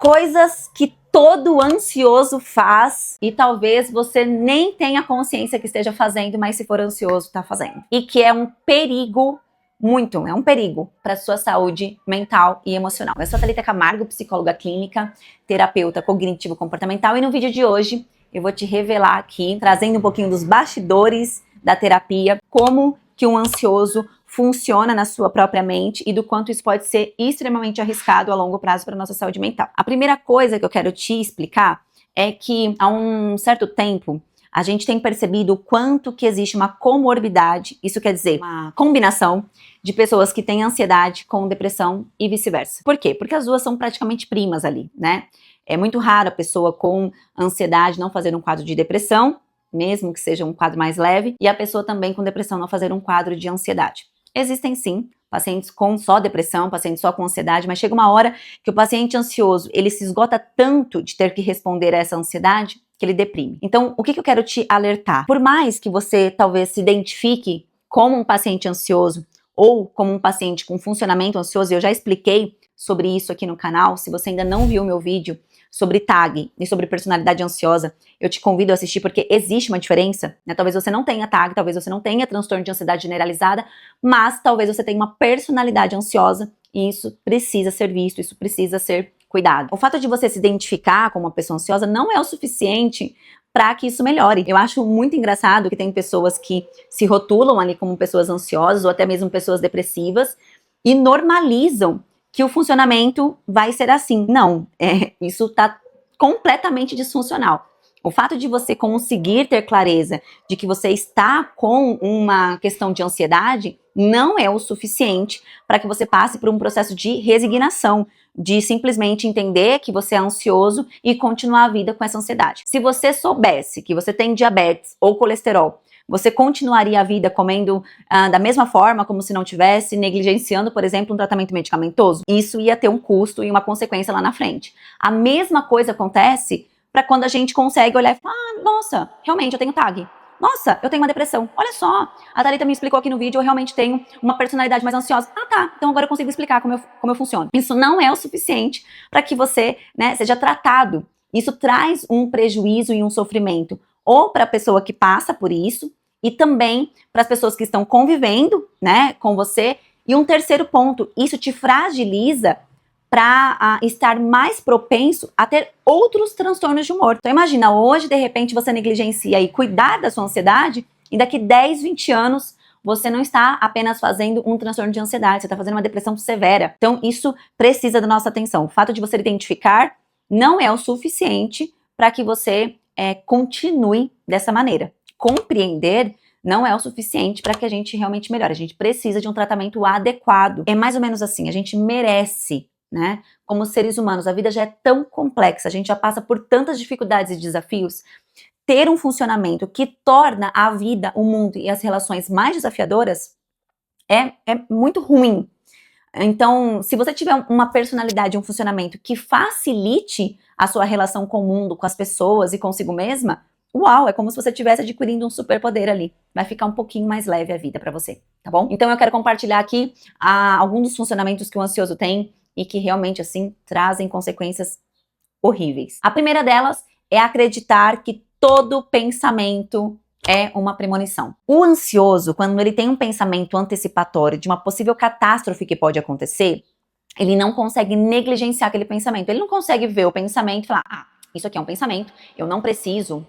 Coisas que todo ansioso faz e talvez você nem tenha consciência que esteja fazendo, mas se for ansioso, está fazendo. E que é um perigo, é um perigo para a sua saúde mental e emocional. Eu sou a Thalita Camargo, psicóloga clínica, terapeuta cognitivo-comportamental, e no vídeo de hoje eu vou te revelar aqui, trazendo um pouquinho dos bastidores da terapia, como que um ansioso funciona na sua própria mente e do quanto isso pode ser extremamente arriscado a longo prazo para a nossa saúde mental. A primeira coisa que eu quero te explicar é que há um certo tempo a gente tem percebido o quanto que existe uma comorbidade, isso quer dizer, uma combinação de pessoas que têm ansiedade com depressão e vice-versa. Por quê? Porque as duas são praticamente primas ali, né? É muito raro a pessoa com ansiedade não fazer um quadro de depressão, mesmo que seja um quadro mais leve, e a pessoa também com depressão não fazer um quadro de ansiedade. Existem sim pacientes com só depressão, pacientes só com ansiedade, mas chega uma hora que o paciente ansioso, ele se esgota tanto de ter que responder a essa ansiedade que ele deprime. Então, o que eu quero te alertar? Por mais que você talvez se identifique como um paciente ansioso ou como um paciente com funcionamento ansioso, e eu já expliquei sobre isso aqui no canal, se você ainda não viu meu vídeo sobre TAG e sobre personalidade ansiosa, eu te convido a assistir porque existe uma diferença, né? Talvez você não tenha TAG, talvez você não tenha transtorno de ansiedade generalizada, mas talvez você tenha uma personalidade ansiosa e isso precisa ser visto, isso precisa ser cuidado. O fato de você se identificar como uma pessoa ansiosa não é o suficiente para que isso melhore. Eu acho muito engraçado que tem pessoas que se rotulam ali como pessoas ansiosas ou até mesmo pessoas depressivas e normalizam que o funcionamento vai ser assim. Não, isso está completamente disfuncional. O fato de você conseguir ter clareza de que você está com uma questão de ansiedade não é o suficiente para que você passe por um processo de resignação, de simplesmente entender que você é ansioso e continuar a vida com essa ansiedade. Se você soubesse que você tem diabetes ou colesterol, você continuaria a vida comendo da mesma forma, como se não tivesse, negligenciando, por exemplo, um tratamento medicamentoso? Isso ia ter um custo e uma consequência lá na frente. A mesma coisa acontece para quando a gente consegue olhar e falar, nossa, realmente eu tenho TAG. Nossa, eu tenho uma depressão. Olha só, a Thalita me explicou aqui no vídeo, eu realmente tenho uma personalidade mais ansiosa. Ah, tá, então agora eu consigo explicar como eu funciono. Isso não é o suficiente para que você, seja tratado. Isso traz um prejuízo e um sofrimento, ou para a pessoa que passa por isso, e também para as pessoas que estão convivendo, com você. E um terceiro ponto, isso te fragiliza para estar mais propenso a ter outros transtornos de humor. Então imagina, hoje de repente você negligencia e cuidar da sua ansiedade, e daqui 10, 20 anos você não está apenas fazendo um transtorno de ansiedade, você está fazendo uma depressão severa. Então isso precisa da nossa atenção. O fato de você identificar não é o suficiente para que você continue dessa maneira. Compreender não é o suficiente para que a gente realmente melhore. A gente precisa de um tratamento adequado. É mais ou menos assim, a gente merece, como seres humanos, a vida já é tão complexa, a gente já passa por tantas dificuldades e desafios, ter um funcionamento que torna a vida, o mundo e as relações mais desafiadoras é muito ruim. Então, se você tiver uma personalidade, um funcionamento que facilite a sua relação com o mundo, com as pessoas e consigo mesma, uau, é como se você estivesse adquirindo um superpoder ali. Vai ficar um pouquinho mais leve a vida pra você, tá bom? Então eu quero compartilhar aqui alguns dos funcionamentos que o ansioso tem e que realmente, assim, trazem consequências horríveis. A primeira delas é acreditar que todo pensamento é uma premonição. O ansioso, quando ele tem um pensamento antecipatório de uma possível catástrofe que pode acontecer, ele não consegue negligenciar aquele pensamento. Ele não consegue ver o pensamento e falar, isso aqui é um pensamento, eu não preciso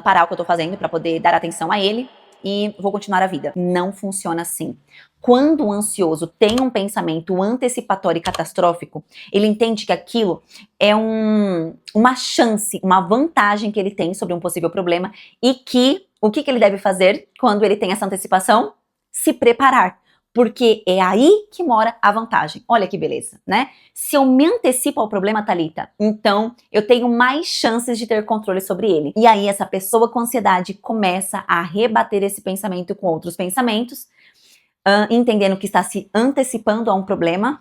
parar o que eu tô fazendo para poder dar atenção a ele e vou continuar a vida. Não funciona assim. Quando o ansioso tem um pensamento antecipatório e catastrófico, ele entende que aquilo é uma chance, uma vantagem que ele tem sobre um possível problema e que o que ele deve fazer quando ele tem essa antecipação? Se preparar. Porque é aí que mora a vantagem. Olha que beleza, Se eu me antecipo ao problema, Thalita, então eu tenho mais chances de ter controle sobre ele. E aí essa pessoa com ansiedade começa a rebater esse pensamento com outros pensamentos, entendendo que está se antecipando a um problema.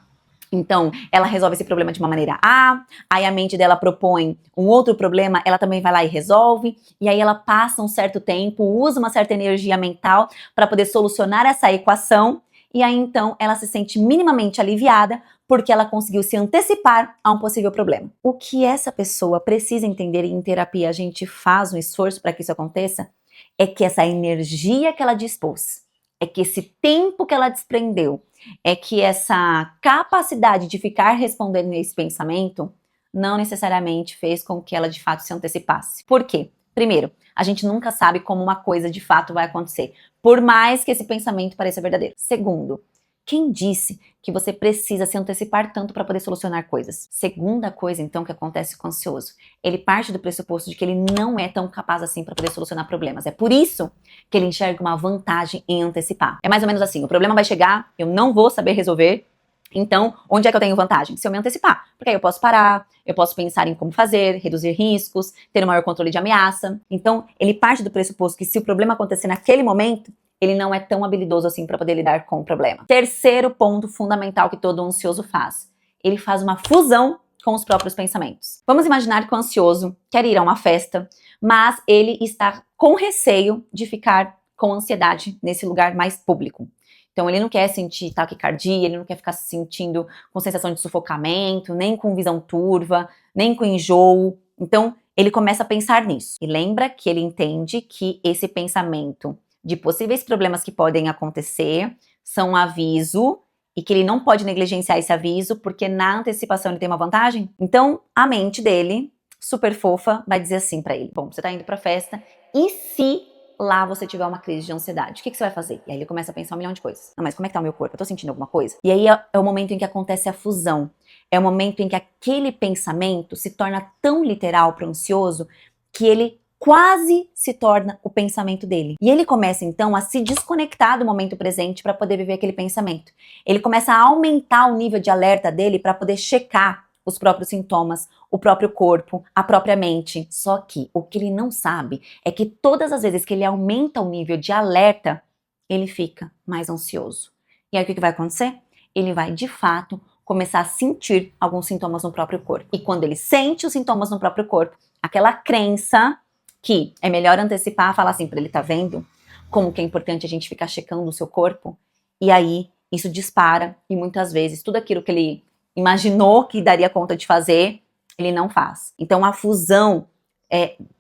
Então, ela resolve esse problema de uma maneira A, aí a mente dela propõe um outro problema, ela também vai lá e resolve, e aí ela passa um certo tempo, usa uma certa energia mental para poder solucionar essa equação, e aí então ela se sente minimamente aliviada porque ela conseguiu se antecipar a um possível problema. O que essa pessoa precisa entender, e em terapia a gente faz um esforço para que isso aconteça, é que essa energia que ela dispôs, é que esse tempo que ela desprendeu, é que essa capacidade de ficar respondendo esse pensamento não necessariamente fez com que ela de fato se antecipasse. Por quê? Primeiro, a gente nunca sabe como uma coisa de fato vai acontecer, por mais que esse pensamento pareça verdadeiro. Segundo, quem disse que você precisa se antecipar tanto para poder solucionar coisas? Segunda coisa, então, que acontece com o ansioso. Ele parte do pressuposto de que ele não é tão capaz assim para poder solucionar problemas. É por isso que ele enxerga uma vantagem em antecipar. É mais ou menos assim, o problema vai chegar, eu não vou saber resolver, então, onde é que eu tenho vantagem? Se eu me antecipar. Porque aí eu posso parar, eu posso pensar em como fazer, reduzir riscos, ter um maior controle de ameaça. Então, ele parte do pressuposto que se o problema acontecer naquele momento, ele não é tão habilidoso assim para poder lidar com o problema. Terceiro ponto fundamental que todo ansioso faz. Ele faz uma fusão com os próprios pensamentos. Vamos imaginar que o ansioso quer ir a uma festa, mas ele está com receio de ficar com ansiedade nesse lugar mais público. Então, ele não quer sentir taquicardia, ele não quer ficar se sentindo com sensação de sufocamento, nem com visão turva, nem com enjoo. Então, ele começa a pensar nisso. E lembra que ele entende que esse pensamento de possíveis problemas que podem acontecer são um aviso e que ele não pode negligenciar esse aviso porque na antecipação ele tem uma vantagem. Então, a mente dele, super fofa, vai dizer assim pra ele: bom, você tá indo pra festa, e se lá você tiver uma crise de ansiedade, o que você vai fazer? E aí ele começa a pensar um milhão de coisas. Não, mas como é que tá o meu corpo? Eu tô sentindo alguma coisa? E aí é o momento em que acontece a fusão. É o momento em que aquele pensamento se torna tão literal para o ansioso que ele quase se torna o pensamento dele. E ele começa então a se desconectar do momento presente para poder viver aquele pensamento. Ele começa a aumentar o nível de alerta dele para poder checar os próprios sintomas, o próprio corpo, a própria mente. Só que o que ele não sabe é que todas as vezes que ele aumenta o nível de alerta, ele fica mais ansioso. E aí o que vai acontecer? Ele vai, de fato, começar a sentir alguns sintomas no próprio corpo. E quando ele sente os sintomas no próprio corpo, aquela crença que é melhor antecipar, falar assim para ele: tá vendo como que é importante a gente ficar checando o seu corpo? E aí isso dispara e muitas vezes tudo aquilo que ele imaginou que daria conta de fazer, ele não faz. Então a fusão,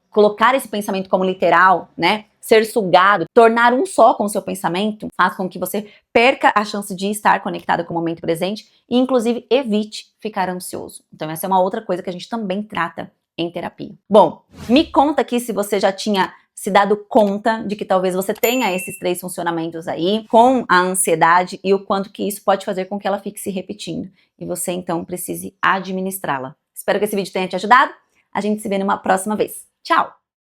colocar esse pensamento como literal, né? Ser sugado, tornar um só com o seu pensamento, faz com que você perca a chance de estar conectado com o momento presente e inclusive evite ficar ansioso. Então essa é uma outra coisa que a gente também trata em terapia. Bom, me conta aqui se você já tinha se dado conta de que talvez você tenha esses 3 funcionamentos aí com a ansiedade e o quanto que isso pode fazer com que ela fique se repetindo e você então precise administrá-la. Espero que esse vídeo tenha te ajudado. A gente se vê numa próxima vez. Tchau!